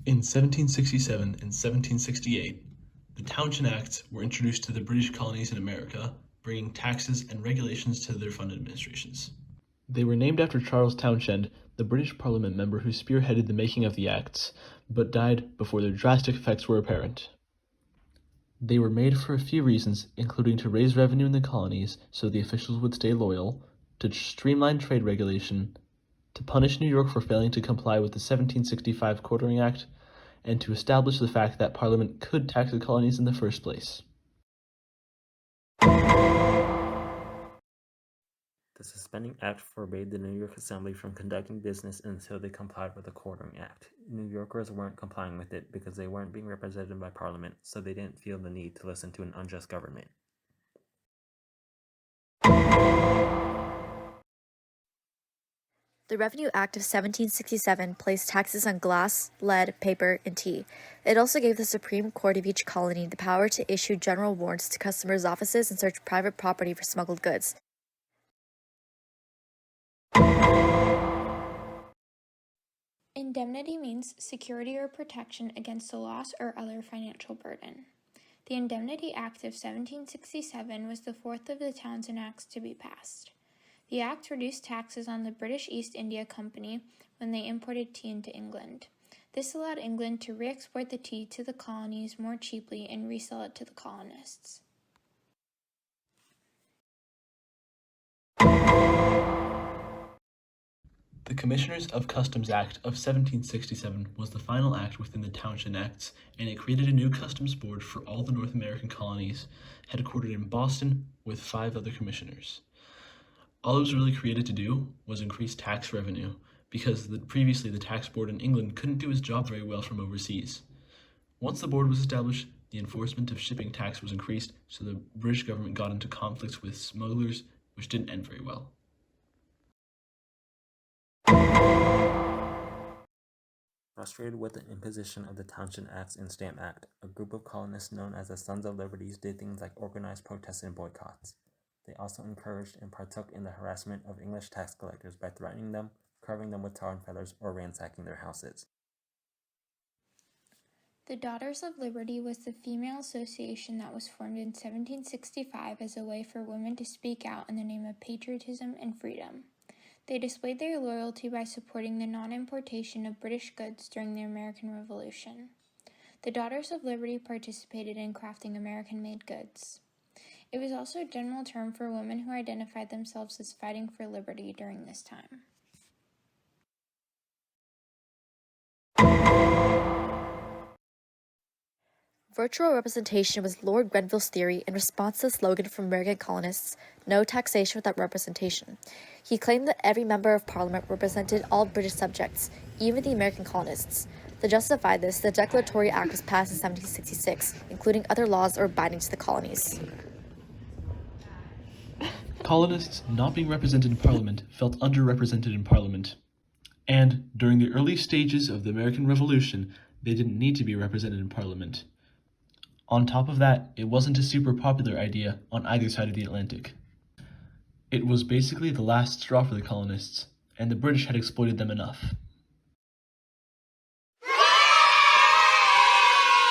In 1767 and 1768, the Townshend Acts were introduced to the British colonies in America, bringing taxes and regulations to their fund administrations. They were named after Charles Townshend, the British Parliament member who spearheaded the making of the Acts, but died before their drastic effects were apparent. They were made for a few reasons, including to raise revenue in the colonies so the officials would stay loyal, to streamline trade regulation, to punish New York for failing to comply with the 1765 Quartering Act, and to establish the fact that Parliament could tax the colonies in the first place. The Suspending Act forbade the New York Assembly from conducting business until they complied with the Quartering Act. New Yorkers weren't complying with it because they weren't being represented by Parliament, so they didn't feel the need to listen to an unjust government. The Revenue Act of 1767 placed taxes on glass, lead, paper, and tea. It also gave the Supreme Court of each colony the power to issue general warrants to customers' offices and search private property for smuggled goods. Indemnity means security or protection against a loss or other financial burden. The Indemnity Act of 1767 was the fourth of the Townshend Acts to be passed. The act reduced taxes on the British East India Company when they imported tea into England. This allowed England to re-export the tea to the colonies more cheaply and resell it to the colonists. The Commissioners of Customs Act of 1767 was the final act within the Townshend Acts, and it created a new customs board for all the North American colonies, headquartered in Boston with 5 other commissioners. All it was really created to do was increase tax revenue, because previously the tax board in England couldn't do its job very well from overseas. Once the board was established, the enforcement of shipping tax was increased, so the British government got into conflicts with smugglers, which didn't end very well. Frustrated with the imposition of the Townshend Acts and Stamp Act, a group of colonists known as the Sons of Liberty did things like organize protests and boycotts. They also encouraged and partook in the harassment of English tax collectors by threatening them, covering them with tar and feathers, or ransacking their houses. The Daughters of Liberty was the female association that was formed in 1765 as a way for women to speak out in the name of patriotism and freedom. They displayed their loyalty by supporting the non-importation of British goods during the American Revolution. The Daughters of Liberty participated in crafting American-made goods. It was also a general term for women who identified themselves as fighting for liberty during this time. Virtual representation was Lord Grenville's theory in response to the slogan from American colonists, "No taxation without representation." He claimed that every member of Parliament represented all British subjects, even the American colonists. To justify this, the Declaratory Act was passed in 1766, including other laws that were binding to the colonies. Colonists not being represented in Parliament felt underrepresented in Parliament. And during the early stages of the American Revolution, they didn't need to be represented in Parliament. On top of that, it wasn't a super popular idea on either side of the Atlantic. It was basically the last straw for the colonists, and the British had exploited them enough.